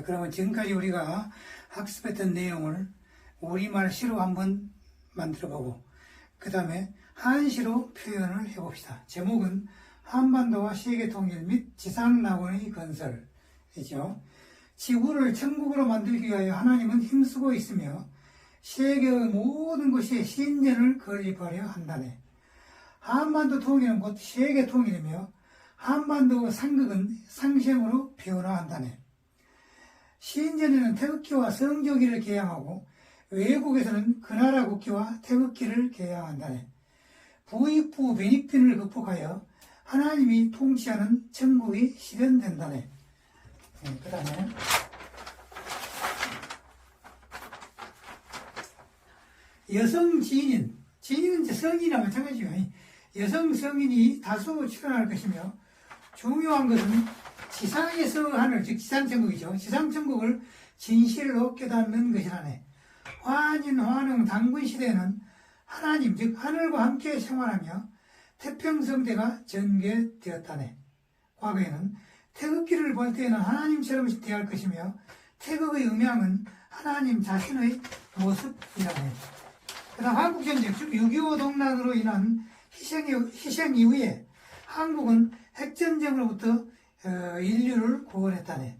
그러면 지금까지 우리가 학습했던 내용을 우리말 시로 한번 만들어보고 그 다음에 한시로 표현을 해봅시다. 제목은 한반도와 세계 통일 및 지상낙원의 건설이죠. 지구를 천국으로 만들기 위하여 하나님은 힘쓰고 있으며 세계의 모든 곳에 신전을 건립하려 한다네. 한반도 통일은 곧 세계 통일이며 한반도 상극은 상생으로 변화한다네. 신전에는 태극기와 성조기를 개양하고 외국에서는 그 나라 국기와 태극기를 개양한다네. 부익부 변익빈을 극복하여 하나님이 통치하는 천국이 실현된다네. 그 다음에 여성 지인은 이제 성인이나 마찬가지죠. 여성 성인이 다수 출연할 것이며 중요한 것은 지상에서 하늘, 즉 지상천국이죠. 지상천국을 진실로 깨닫는 것이라네. 환인, 환웅, 당군 시대에는 하나님, 즉 하늘과 함께 생활하며 태평성대가 전개되었다네. 과거에는 태극기를 볼 때에는 하나님처럼 대할 것이며 태극의 음향은 하나님 자신의 모습이라네. 그 다음 한국전쟁, 즉 6.25 동란으로 인한 희생 이후에 한국은 핵전쟁으로부터 인류를 구원했다네.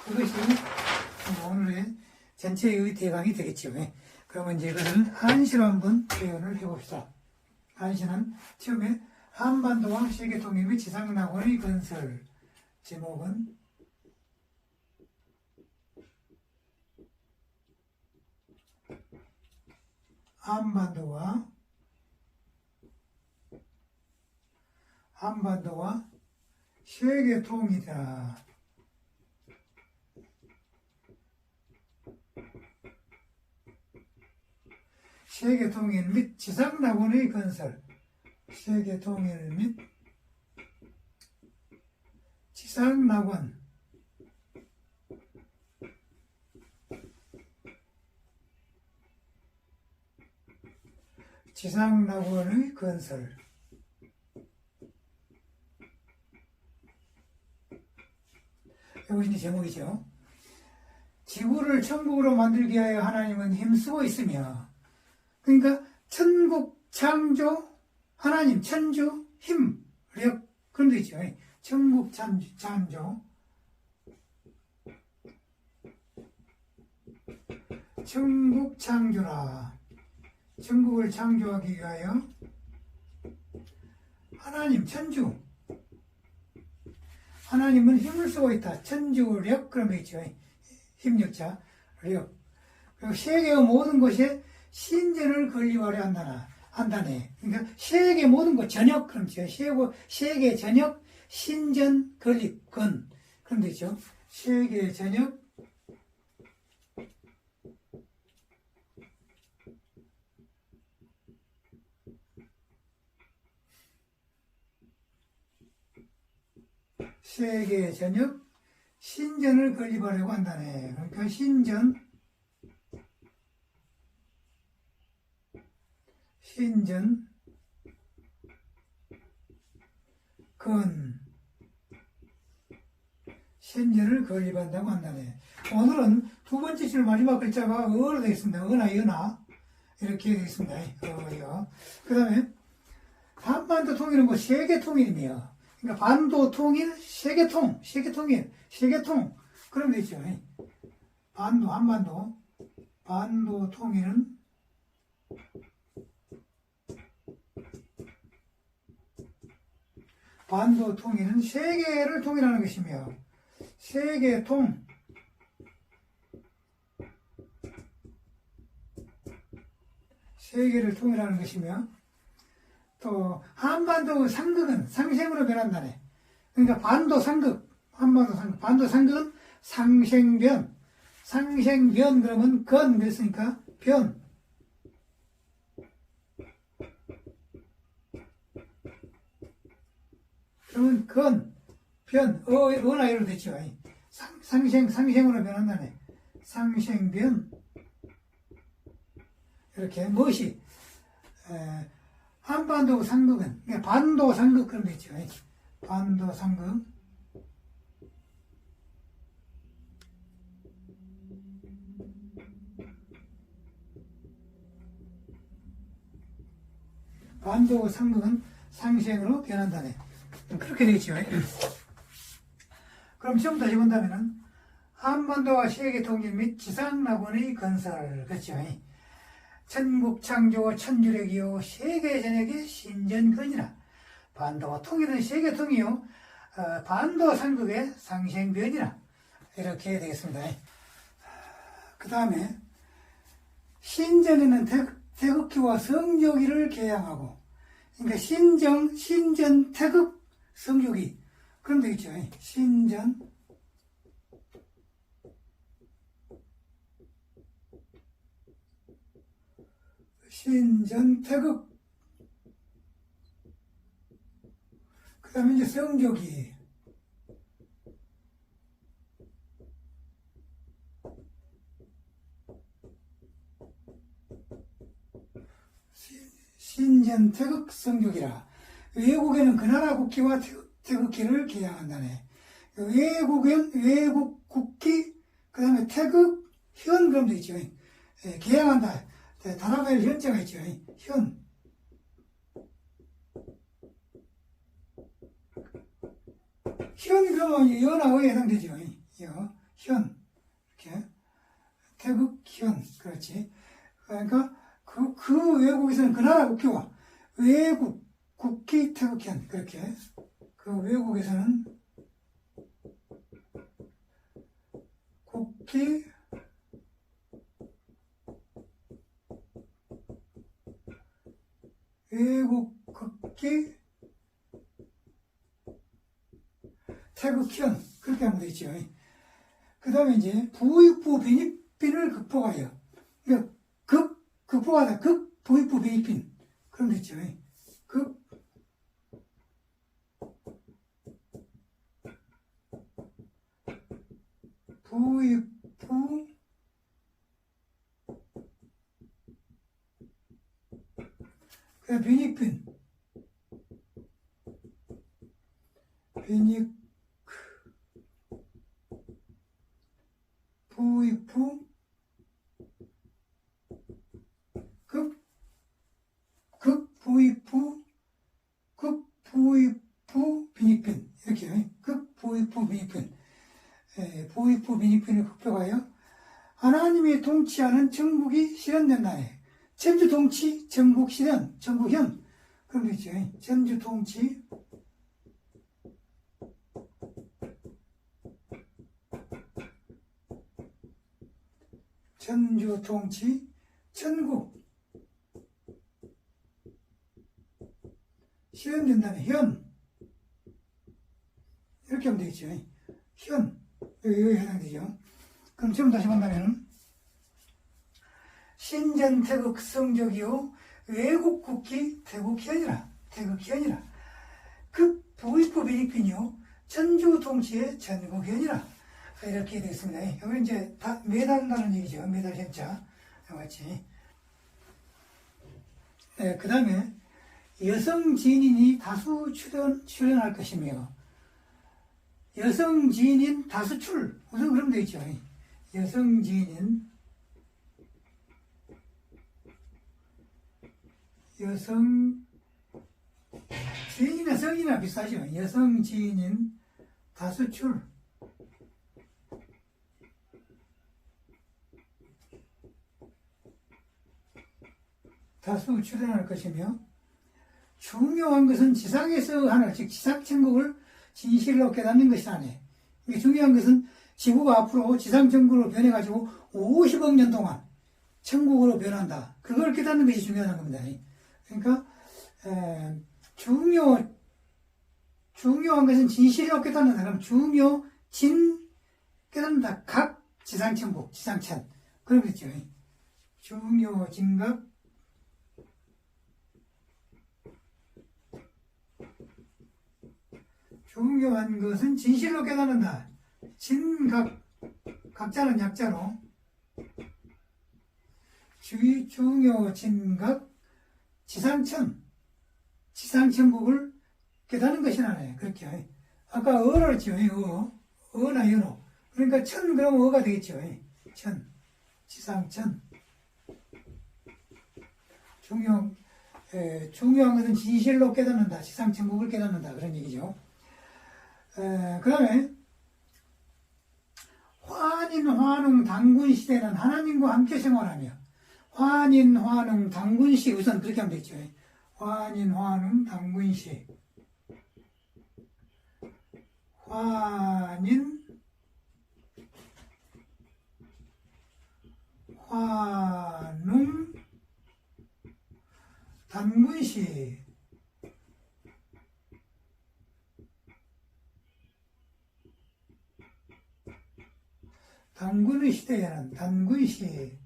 그것이 오늘의 전체의 대강이 되겠죠. 그러면 이제 이것을 한시로 한번 표현을 해봅시다. 한시는 처음에 한반도와 세계 통일 및 지상낙원의 건설. 제목은 한반도와 세계 통일이다. 세계 통일 및 지상낙원의 건설. 세계 통일 및 지상낙원. 지상낙원의 건설. 이것이 제목이죠. 지구를 천국으로 만들기 위하여 하나님은 힘쓰고 있으며, 그러니까 천국 창조 하나님, 천주 힘, 력, 그런 데 있죠. 천국 창조, 천국 창조라. 천국을 창조하기 위하여 하나님, 천주, 하나님은 힘을 쓰고 있다. 천주력, 그런 거 있죠. 힘력자, 력. 그리고 세계의 모든 곳에 신전을 건립하려 한다네. 그러니까 세계 모든 곳, 전역, 그렇죠. 세계 전역, 신전 건립, 그런 데 있죠. 세계 전역, 세계 전역 신전을 건립하려고 한다네. 그러니까 신전 신전을 건립한다고 한다네. 오늘은 두 번째 줄 마지막 글자가 어로 되어 있습니다. 어나 여나 이렇게 되어 있습니다. 그 다음에 한반도 통일은 뭐 세계 통일이며, 그러니까 반도 통일, 세계통, 그런 데 있죠. 반도 통일은 세계를 통일하는 것이며, 세계통, 세계를 통일하는 것이며, 또 한반도 상극은 상생으로 변한다네. 그러니까 반도 상극, 반도 상극은 상생변, 그러면 건 그랬으니까 변. 그러면 건, 변, 어나이로 됐죠. 상생으로 변한다네. 상생변. 이렇게 무엇이 한반도 상극은, 그러니까 반도 상극 그런 거 있죠. 반도 상극. 반도 상극은 상생으로 변한다네. 그렇게 되겠죠. 그럼 좀 다시 본다면은 한반도와 세계 통일 및 지상낙원의 건설, 그렇죠. 천국 창조 천주력이요 세계 전역의 신전건이라 반도와 통일은 세계 통이요 반도 상극의 상생변이라 이렇게 되겠습니다. 그 다음에 신전에는 태극기와 성조기를 개양하고, 그러니까 신전, 태극, 성조기 그럼 되겠죠. 신전, 태극, 그 다음에 이제 성조기, 신전, 태극, 성조기라. 외국에는 그 나라 국기와 태극기를 개양한다네. 외국 국기, 그 다음에 태극, 현, 그럼 되겠죠. 개양한다. 단합할 현자가 있죠. 현. 그러면 연하고에 해당되죠. 현. 이렇게. 태극, 현. 그렇지. 그러니까, 그 외국에서는 그 나라 국기와 외국 국기 태극현 그렇게 그 외국에서는 국기 외국 국기 태극현 그렇게 하면 되죠. 그 다음에 이제 부익부 비립빈을 극복하여 극복하다 부익부 비립빈 그럼 됐죠. 부익부 비립빈 부익부 부익부 비립빈 이렇게 부익부 비립빈 부익부 비립빈을 극복하여 하나님이 통치하는 정국이 실현된다네. 천주 통치 정국 실현 정국현 그럼 되죠. 천주 통치 천국 실현된다네. 현 이렇게 하면 되겠죠. 현 여기 해당되죠. 그럼 지금 다시 본다면 신전 태극 성적이요 외국 국기 태극현이라 부익부 비립빈이요 천주 통치의 천국현이라 이렇게 되겠습니다. 여기 이제 다 매달다는 얘기죠. 매달 현자 같이. 그 다음에 여성 지인이 다수 출연할 것이며 여성 지인인 다수출 우선 그러면 되겠죠. 여성 지인인 지인이나 성이나 비슷하죠. 여성 지인인 다수출 다수 출연할 것이며 중요한 것은 지상에서 하는 즉 지상천국을 진실로 깨닫는 것이라네. 이게 중요한 것은 지구가 앞으로 지상천국으로 변해가지고 50억 년 동안 천국으로 변한다. 그걸 깨닫는 것이 중요한 겁니다. 그러니까 중요한 것은 진실로 깨닫는다. 그럼 깨닫는다. 각 지상천국, 지상천 그런 거죠. 진각 중요한 것은 진실로 깨닫는다. 각자는 약자로 진각 지상천국을 깨닫는 것이라네. 그렇게 아까 어를 했죠. 어나 연어 그러니까 그러면 어가 되겠죠. 지상천 중요한 것은 진실로 깨닫는다. 지상천국을 깨닫는다. 그런 얘기죠. 그 다음에 환인, 환웅, 당군 시대는 하나님과 함께 생활하며 환인, 환웅, 당군시 우선 그렇게 하면 되죠. 환인, 환웅, 당군시 환인, 환웅, 당군시 당군의 시대에는 당군시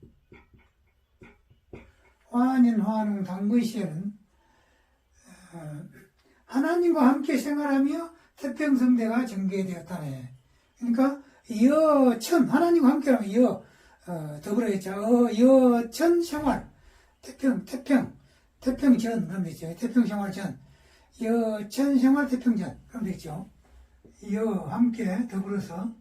환인, 환웅, 당군시에는 하나님과 함께 생활하며 태평성대가 전개되었다네. 그러니까 여천 하나님과 함께라면 더불어 있죠. 여천 생활 태평전 그럼 되죠. 태평생활 전 여천 생활 태평전 그럼 되죠. 함께 더불어서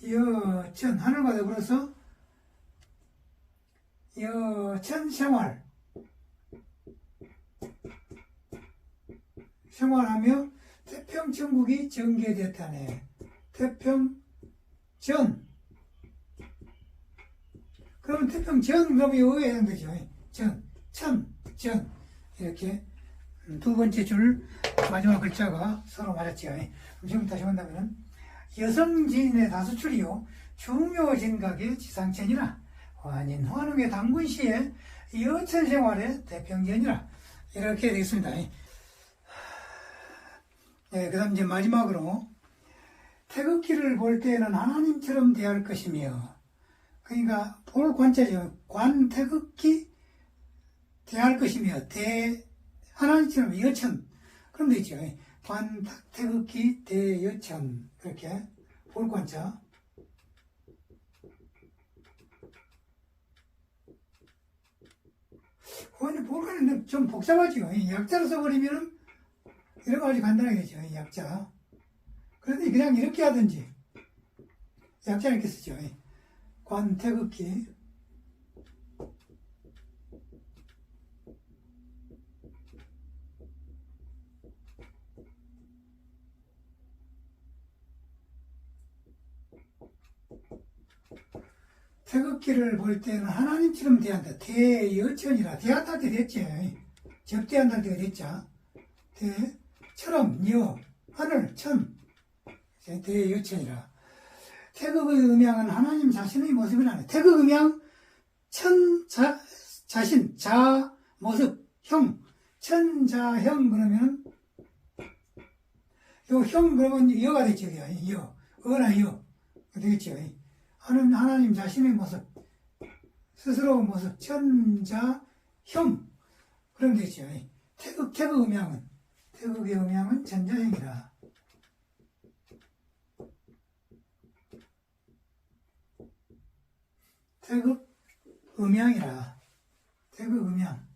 여천 하늘과 더불어서 여천 생활하며 태평천국이 전개되었다네. 태평전 그러면 태평전 그러면 여기에 해당되죠. 전 이렇게 두 번째 줄 마지막 글자가 서로 맞았죠. 그럼 지금 다시 본다면은 여성지인의 다수출이요 중요진각의 지상천이나 환인, 환웅의 당군시의 여천생활의 태평전이라 이렇게 되겠습니다. 그 다음 이제 마지막으로 태극기를 볼 때에는 하나님처럼 대할 것이며 그러니까 볼 관자죠. 관 태극기 대할 것이며 하나님처럼 여천 그럼 되죠. 관 태극기 대여천 그렇게 볼 관자 볼관은 좀 복잡하죠. 약자로 써버리면 이런 거 아주 간단하게 되죠. 약자 그런데 그냥 이렇게 하든지 약자 이렇게 쓰죠. 관 태극기 태극기를 볼 때는 하나님처럼 대한다. 대여천이라 대한다 때 됐지. 접대한다 때가 됐죠. 대처럼 하늘 천 대여천이라. 태극의 음양은 하나님 자신의 모습이라네. 태극 음양 자신 모습 형 천자형 그러면 형 그러면 여가 되죠. 어나 여 되겠죠. 하나님 자신의 모습 스스로 모습 천자형 그럼 되죠. 태극의 음양은 천자형이라. 태극 음양이라. 태극 음양.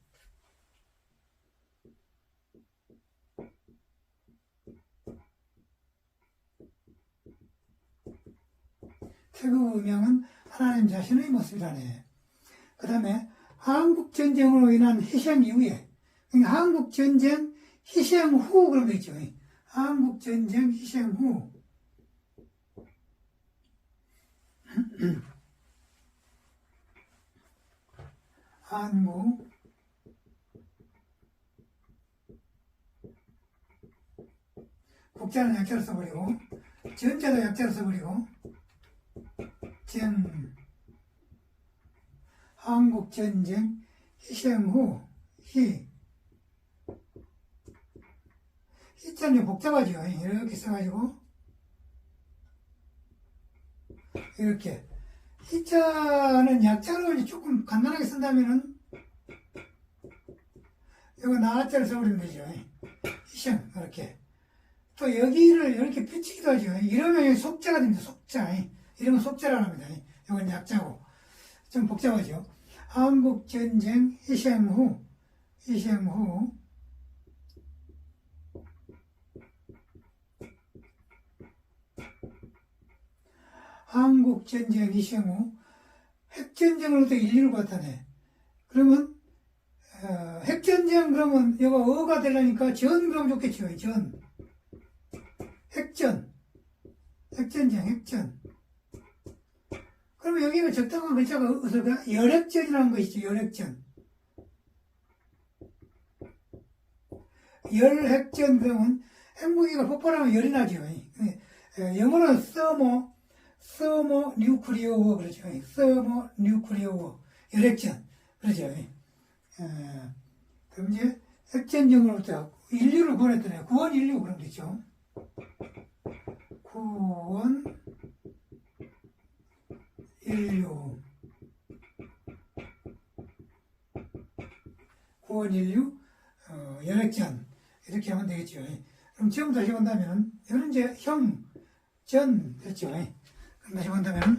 태극 음양은 하나님 자신의 모습이라네. 그 다음에 한국전쟁으로 인한 희생 이후에 한국전쟁 희생 후 그런 거 있죠. 한국전쟁 희생 후 한국 국자는 약자로 써버리고 전자도 약자로 써버리고 한국전쟁 희생 후 희자는 복잡하죠. 이렇게 써가지고 이렇게 희자는 약자로 조금 간단하게 쓴다면은 이거 나자를 써버리면 되죠. 희생 이렇게 또 여기를 이렇게 펼치기도 하죠. 이러면 속자가 됩니다. 속자 이러면 속자라고 합니다. 이건 약자고 좀 복잡하죠. 한국전쟁 희생 후 한국전쟁 희생 후 핵전쟁으로부터 인류를 구했다네. 그러면 전쟁 그러면 이거 어가 되려니까 전 그러면 좋겠죠. 전. 핵전. 핵전쟁, 핵전. 그러면 여기가 적당한 글자가 어떨까? 열핵전이라는 것이죠. 열핵전. 열핵전 그러면 핵무기가 폭발하면 열이 나죠. 영어로 서머 뉴클리어 워 그러죠. 서머 뉴클리어 워. 열핵전. 그러죠. 그럼 이제 핵전쟁으로부터 인류를 구원했더니 구원 인류 그러면 되죠. 구원 인류. 구원 인류 열핵전 이렇게 하면 되겠죠. 그럼 지금 다시 본다면 이거는 이제 형, 전 됐죠. 그럼 다시 본다면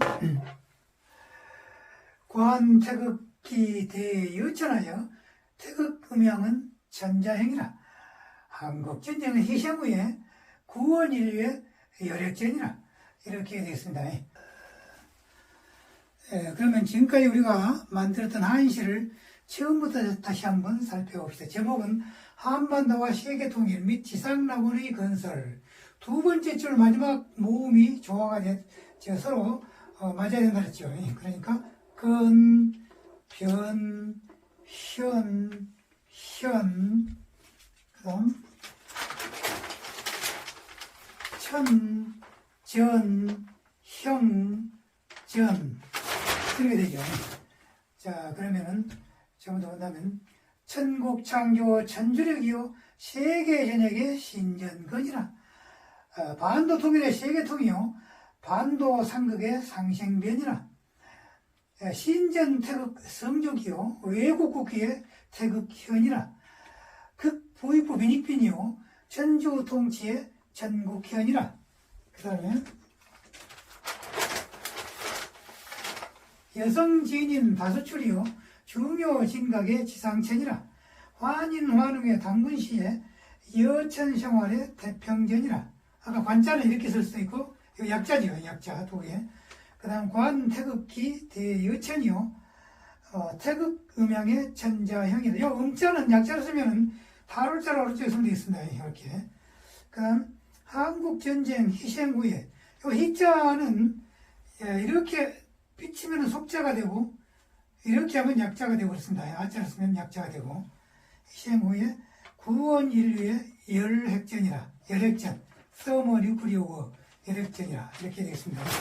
관 태극기 대여천하여 태극 음양은 전자행이라 한국전쟁의 희생 후에 구원 인류의 열핵전이라 이렇게 되겠습니다. 그러면 지금까지 우리가 만들었던 한시를 처음부터 다시 한번 살펴봅시다. 제목은 한반도와 세계통일 및 지상낙원의 건설. 두 번째 줄 마지막 모음이 조화가 서로 맞아야 된다 그랬죠. 그러니까 건, 변, 현, 그 다음 천, 전, 형, 전 이렇게 되죠. 자, 그러면은 처음부터 본다면 천국 창조 천주력이요 세계 전역의 신전건이라 반도 통일의 세계통이요 반도 상극의 상생변이라 신전 태극 성적이요 외국 국기의 태극현이라 극부익부 빈익빈이요 천주 통치의 전국현이라. 그 다음에 여성 지인인 다수출이요 중요 진각의 지상천이라. 환인 환웅의 당군시의 여천생활의 태평전이라. 아까 관자는 이렇게 쓸 수도 있고 이거 약자죠. 약자 두 개. 그 다음 관 태극기 대여천이요 태극 음양의 천자형이다. 요 음자는 약자로 쓰면은 다룰자로 오른쪽에 쓰면 되겠습니다. 이렇게. 그 다음 한국전쟁 희생 후에 요 희자는 이렇게 비치면 속자가 되고 이렇게 하면 약자가 되고 그렇습니다. 아자로 쓰면 약자가 되고 희생 후에 구원 인류의 열핵전이라. 열핵전 서머 뉴클리어 워 열핵전이라 이렇게 되겠습니다.